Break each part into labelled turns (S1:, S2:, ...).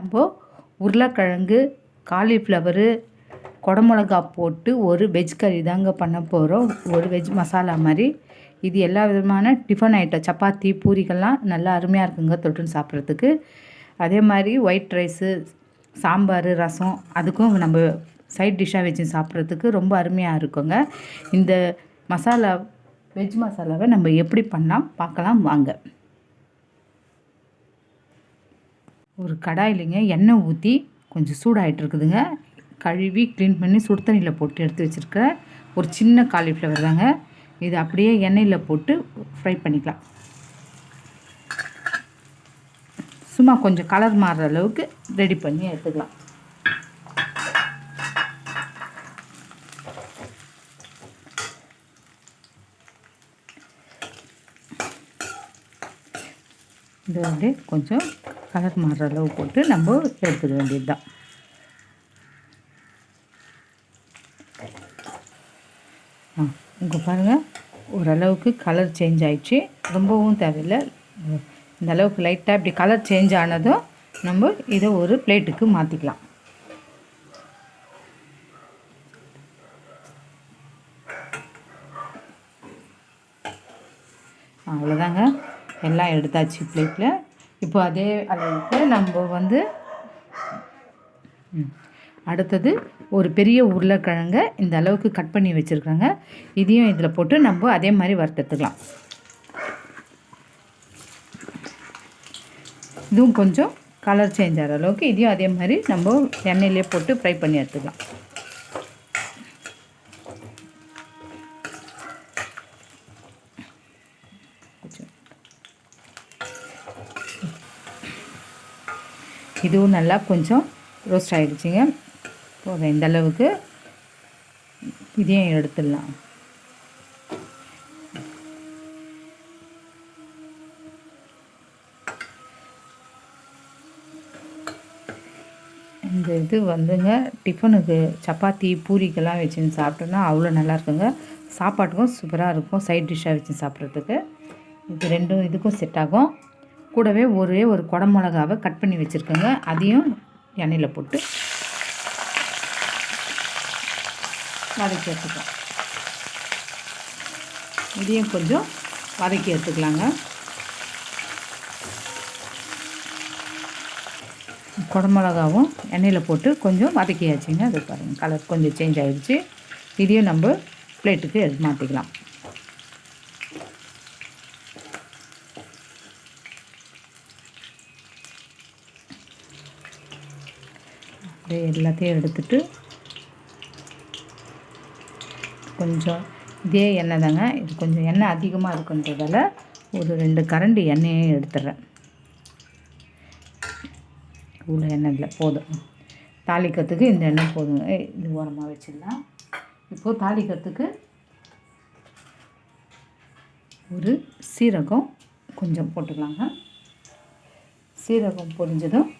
S1: நம்ம உருளைக்கிழங்கு, காலிஃப்ளவரு, குடமிளகா போட்டு ஒரு வெஜ் கறி தாங்க பண்ண போகிறோம். ஒரு வெஜ் மசாலா மாதிரி. இது எல்லா விதமான டிஃபன் ஐட்டம், சப்பாத்தி, பூரிக்கெல்லாம் நல்லா அருமையாக இருக்குங்க தொட்டுன்னு சாப்பிட்றதுக்கு. அதே மாதிரி ஒயிட் ரைஸு, சாம்பார், ரசம் அதுக்கும் நம்ம சைட் டிஷ்ஷாக வச்சு சாப்பிட்றதுக்கு ரொம்ப அருமையாக இருக்குங்க. இந்த மசாலா, வெஜ் மசாலாவை நம்ம எப்படி பண்ணலாம் பார்க்கலாம் வாங்க. ஒரு கடாயிலிங்க எண்ணெய் ஊற்றி கொஞ்சம் சூடாகிட்டு இருக்குதுங்க. கழுவி க்ளீன் பண்ணி சுடு தண்ணியில் போட்டு எடுத்து வச்சுருக்க ஒரு சின்ன காலிஃப்ளவர் தாங்க. இது அப்படியே எண்ணெயில் போட்டு ஃப்ரை பண்ணிக்கலாம். சும்மா கொஞ்சம் கலர் மாறுற அளவுக்கு ரெடி பண்ணி எடுத்துக்கலாம். இது வந்து கொஞ்சம் கலர் மாறுற அளவு போட்டு நம்ம எடுத்துக்க வேண்டியது தான். இங்கே பாருங்கள், ஓரளவுக்கு கலர் சேஞ்ச் ஆயிடுச்சு. ரொம்பவும் தேவையில்லை, இந்த அளவுக்கு லைட்டாக இப்படி கலர் சேஞ்ச் ஆனதும் நம்ம இதை ஒரு பிளேட்டுக்கு மாற்றிக்கலாம். அவ்வளோதாங்க, எல்லாம் எடுத்தாச்சு பிளேட்டில். இப்போ அதே அளவுக்கு நம்ம வந்து அடுத்தது ஒரு பெரிய உருளைக்கிழங்க இந்த அளவுக்கு கட் பண்ணி வச்சுருக்காங்க. இதையும் இதில் போட்டு நம்ம அதே மாதிரி வறுத்தெடுத்துக்கலாம். இதுவும் கொஞ்சம் கலர் சேஞ்ச் ஆகிற அளவுக்கு இதையும் அதே மாதிரி நம்ம எண்ணெயிலே போட்டு ஃப்ரை பண்ணி எடுத்துக்கலாம். இதுவும் நல்லா கொஞ்சம் ரோஸ்ட் ஆகிடுச்சிங்க. போதும், இந்த அளவுக்கு இதையும் எடுத்துடலாம். இந்த இது வந்துங்க டிஃபனுக்கு சப்பாத்தி, பூரிக்கெல்லாம் வச்சுன்னு சாப்பிட்டோன்னா அவ்வளோ நல்லா இருக்குங்க. சாப்பாட்டுக்கும் சூப்பராக இருக்கும், சைட் டிஷ்ஷாக வச்சு சாப்பிட்றதுக்கு. இது ரெண்டும் இதுக்கும் செட் ஆகும். கூடவே ஒரே ஒரு குடமிளகாவை கட் பண்ணி வச்சுருக்கேங்க. அதையும் எண்ணெயில் போட்டு வதக்கி எடுத்துக்கலாம். இதையும் கொஞ்சம் வதக்கி எடுத்துக்கலாங்க. குடமிளகாவும் எண்ணெயில் போட்டு கொஞ்சம் வதக்கியாச்சுங்க. அது பாருங்கள், கலர் கொஞ்சம் சேஞ்ச் ஆகிடுச்சு. இதையும் நம்ம பிளேட்டுக்கு எடுத்து மாற்றிக்கலாம். அப்படியே எல்லாத்தையும் எடுத்துட்டு கொஞ்சம் இதே எண்ணெய் தாங்க, இது கொஞ்சம் எண்ணெய் அதிகமாக இருக்குன்றதால ஒரு 2 கரண்டி எண்ணெயும் எடுத்துடுறேன். இவ்வளோ எண்ணெய் இல்லை, போதும். தாளிக்கிறதுக்கு இந்த எண்ணெய் போதுங்க. இது ஓரமாக வச்சிடலாம். இப்போது தாளிக்கிறதுக்கு ஒரு சீரகம் கொஞ்சம் போட்டுக்கலாங்க. சீரகம் பொரிஞ்சதும்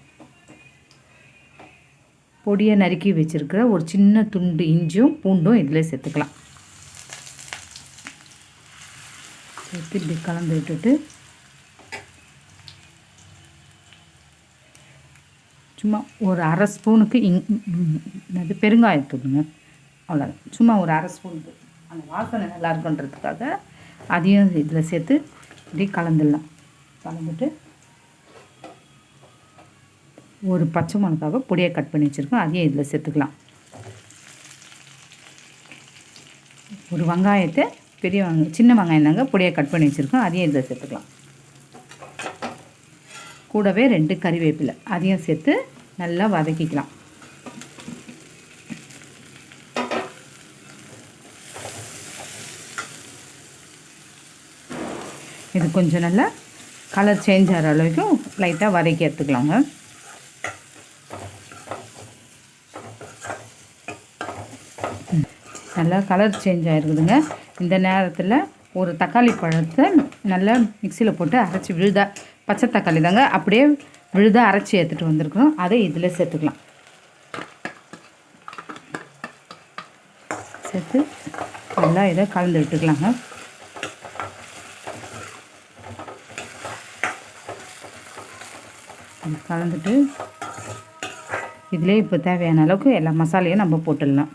S1: பொடியை நறுக்கி வச்சுருக்கிற ஒரு சின்ன துண்டு இஞ்சியும் பூண்டும் இதில் சேர்த்துக்கலாம். சேர்த்து இப்படி கலந்து விட்டுட்டு சும்மா ஒரு அரை ஸ்பூனுக்கு அது பெருங்காயத்தூளுங்க, அவ்வளோதான். சும்மா ஒரு அரை ஸ்பூனுக்கு அந்த வாசனை நல்லா இருக்குன்றதுக்காக அதையும் இதில் சேர்த்து இப்படி கலந்துடலாம். கலந்துட்டு ஒரு பச்சை மிளகாவை பொடியை கட் பண்ணி வச்சுருக்கோம், அதையும் இதில் சேர்த்துக்கலாம். ஒரு வெங்காயத்தை சின்ன வெங்காயம் தாங்க பொடியை கட் பண்ணி வச்சுருக்கோம், அதையும் இதில் சேர்த்துக்கலாம். கூடவே 2 கறிவேப்பிலை அதையும் சேர்த்து நல்லா வதக்கிக்கலாம். இது கொஞ்சம் நல்லா கலர் சேஞ்ச் ஆகிற அளவுக்கு லைட்டாக வதக்கி எடுத்துக்கலாங்க. நல்லா கலர் சேஞ்ச் ஆகிருக்குதுங்க. இந்த நேரத்தில் ஒரு தக்காளி பழத்தை நல்லா மிக்சியில் போட்டு அரைச்சி பச்சை தக்காளி தாங்க, அப்படியே அரைச்சி எடுத்துகிட்டு வந்திருக்கிறோம், அதை இதில் சேர்த்துக்கலாம். சேர்த்து நல்லா இதை கலந்து விட்டுக்கலாங்க. கலந்துட்டு இதிலே இப்போ தேவையான அளவுக்கு எல்லா மசாலையும் நம்ம போட்டுடலாம்.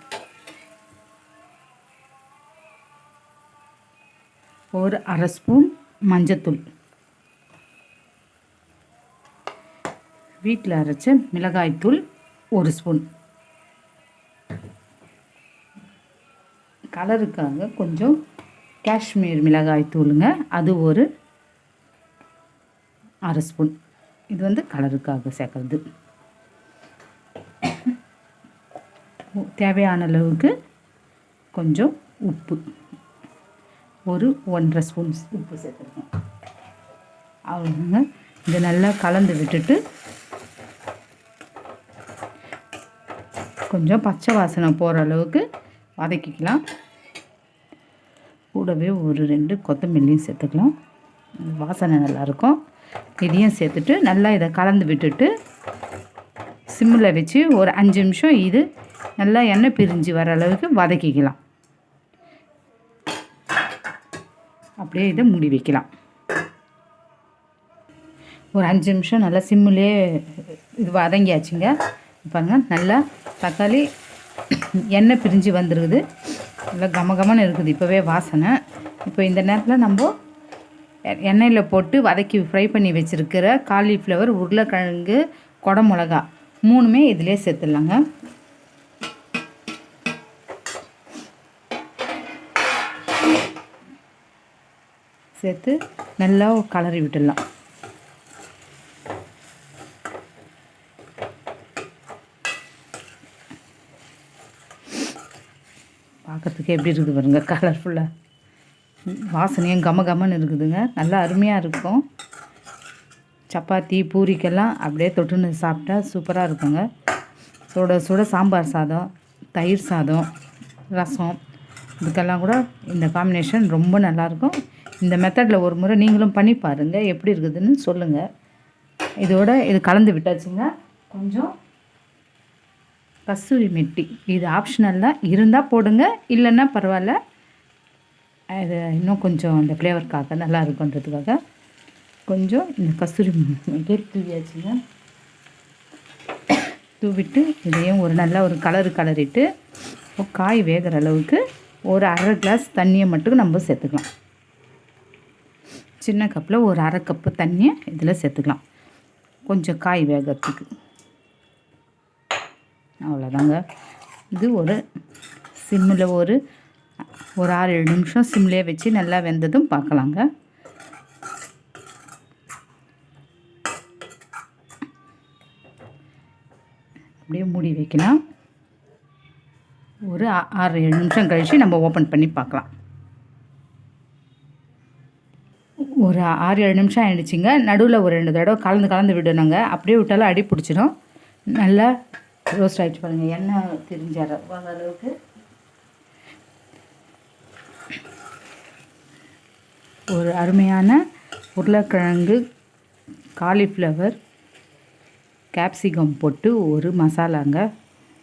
S1: ஒரு அரை ஸ்பூன் மஞ்சத்தூள், வீட்டில் அரைச்ச மிளகாய்த்தூள் 1 ஸ்பூன், கலருக்காக கொஞ்சம் காஷ்மீர் மிளகாய் தூளுங்க, அது ஒரு அரை ஸ்பூன். இது வந்து கலருக்காக சேர்க்குறது. தேவையான அளவுக்கு கொஞ்சம் உப்பு, ஒரு 1.5 ஸ்பூன் உப்பு சேர்த்துருக்கோம். அவ்வளோங்க. இதை நல்லா கலந்து விட்டுட்டு கொஞ்சம் பச்சை வாசனை போகிற அளவுக்கு வதக்கிக்கலாம். கூடவே ஒரு 2 கொத்தமல்லியும் சேர்த்துக்கலாம், வாசனை நல்லாயிருக்கும். இதையும் சேர்த்துட்டு நல்லா இதை கலந்து விட்டுட்டு சிம்மில் வச்சு ஒரு 5 நிமிஷம் இது நல்லா எண்ணெய் பிரிஞ்சு வர அளவுக்கு வதக்கிக்கலாம். அப்படியே இதை மூடி வைக்கலாம். ஒரு 5 நிமிஷம் நல்லா சிம்மிலே இது வதங்கியாச்சுங்க. பாருங்கள், நல்லா தக்காளி எண்ணெய் பிரிஞ்சு வந்துருக்குது, நல்லா கமகமன்னு இருக்குது இப்போவே வாசனை. இப்போ இந்த நேரத்தில் நம்ம எண்ணெயில் போட்டு வதக்கி ஃப்ரை பண்ணி வச்சுருக்கிற காலிஃப்ளவர், உருளைக்கிழங்கு, குடமிளகா 3மே இதிலே சேர்த்துடலாங்க. சேர்த்து நல்லா கலரி விட்டுடலாம். பார்க்குறதுக்கு எப்படி இருக்குது பாருங்க, கலர்ஃபுல்லாக, வாசனையும் கமகமன்னு இருக்குதுங்க. நல்லா அருமையாக இருக்கும். சப்பாத்தி பூரிக்கெல்லாம் அப்படியே தொட்டுன்னு சாப்பிட்டா சூப்பராக இருக்குங்க. சுட சுட சாம்பார் சாதம், தயிர் சாதம், ரசம், இதுக்கெல்லாம் கூட இந்த காம்பினேஷன் ரொம்ப நல்லாயிருக்கும். இந்த மெத்தடில் ஒரு முறை நீங்களும் பண்ணி பாருங்கள், எப்படி இருக்குதுன்னு சொல்லுங்கள். இதோட இது கலந்து விட்டாச்சுங்க. கொஞ்சம் கஸ்தூரி மெட்டி, இது ஆப்ஷனலாக இருந்தால் போடுங்க, இல்லைன்னா பரவாயில்ல. இது இன்னும் கொஞ்சம் அந்த ஃப்ளேவருக்காக நல்லா இருக்குன்றதுக்காக கொஞ்சம் இந்த கஸ்தூரி மெட்டி தூவியாச்சுங்க. தூவிட்டு இதையும் ஒரு நல்லா ஒரு கலரிட்டு காய் வேகிற அளவுக்கு ஒரு அரை கிளாஸ் தண்ணியை மட்டும் நம்ம சேர்த்துக்கலாம். சின்ன கப்பில் ஒரு அரை கப்பு தண்ணியை இதில் சேர்த்துக்கலாம், கொஞ்சம் காய் வேகிறதுக்கு. அவ்வளோதாங்க. இது ஒரு சிம்மில் ஒரு 6-7 நிமிஷம் சிம்லேயே வச்சு நல்லா வெந்ததும் பார்க்கலாங்க. அப்படியே மூடி வைக்கலாம். ஒரு 6-7 நிமிஷம் கழித்து நம்ம ஓப்பன் பண்ணி பார்க்கலாம். ஒரு 6-7 நிமிஷம் ஆகிடுச்சிங்க. நடுவில் ஒரு 2 தடவை கலந்து விடணுங்க. அப்படியே விட்டாலும் அடி பிடிச்சிடும். நல்லா ரோஸ்ட் ஆகிடுச்சு பாருங்கள், எண்ணெய் திரிஞ்சார அளவுக்கு. ஒரு அருமையான உருளைக்கிழங்கு, காலிஃப்ளவர், கேப்சிகம் போட்டு ஒரு மசாலாங்க.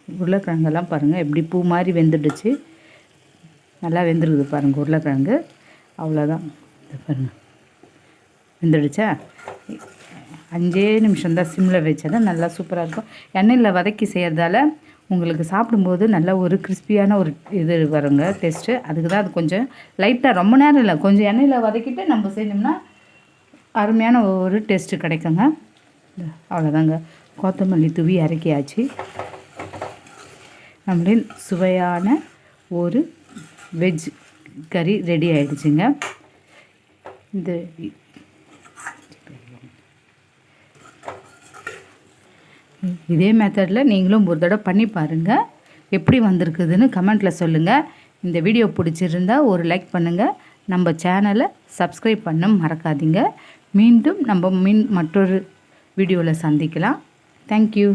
S1: உருளைக்கிழங்கெல்லாம் பாருங்கள் எப்படி பூ மாதிரி வெந்துடுச்சு, நல்லா வெந்துருக்குது பாருங்கள் உருளைக்கிழங்கு. அவ்வளோதான், பாருங்கள் வெந்துடுச்சா. 5 நிமிஷம்தான் சிம்மில் வச்சா நல்லா சூப்பராக இருக்கும். எண்ணெயில் வதக்கி செய்கிறதால உங்களுக்கு சாப்பிடும்போது நல்ல ஒரு கிறிஸ்பியான ஒரு இது வருங்க டேஸ்ட்டு. அதுக்கு தான் அது கொஞ்சம் லைட்டாக, ரொம்ப நேரம் இல்லை, கொஞ்சம் எண்ணெயில் வதக்கிட்டு நம்ம செஞ்சோம்னா அருமையான ஒரு டேஸ்ட்டு கிடைக்குங்க. அவ்வளோதாங்க, கொத்தமல்லி தூவி இறக்கியாச்சு. நம்மளின் சுவையான ஒரு வெஜ் கறி ரெடி ஆகிடுச்சுங்க. இந்த இதே மெத்தடில் நீங்களும் ஒரு தடவை பண்ணி பாருங்கள், எப்படி வந்திருக்குதுன்னு கமெண்ட்டில் சொல்லுங்கள். இந்த வீடியோ பிடிச்சிருந்தா ஒரு லைக் பண்ணுங்கள், நம்ம சேனலை சப்ஸ்கிரைப் பண்ண மறக்காதீங்க. மீண்டும் நம்ம மற்றொரு வீடியோவில் சந்திக்கலாம். தேங்க்யூ.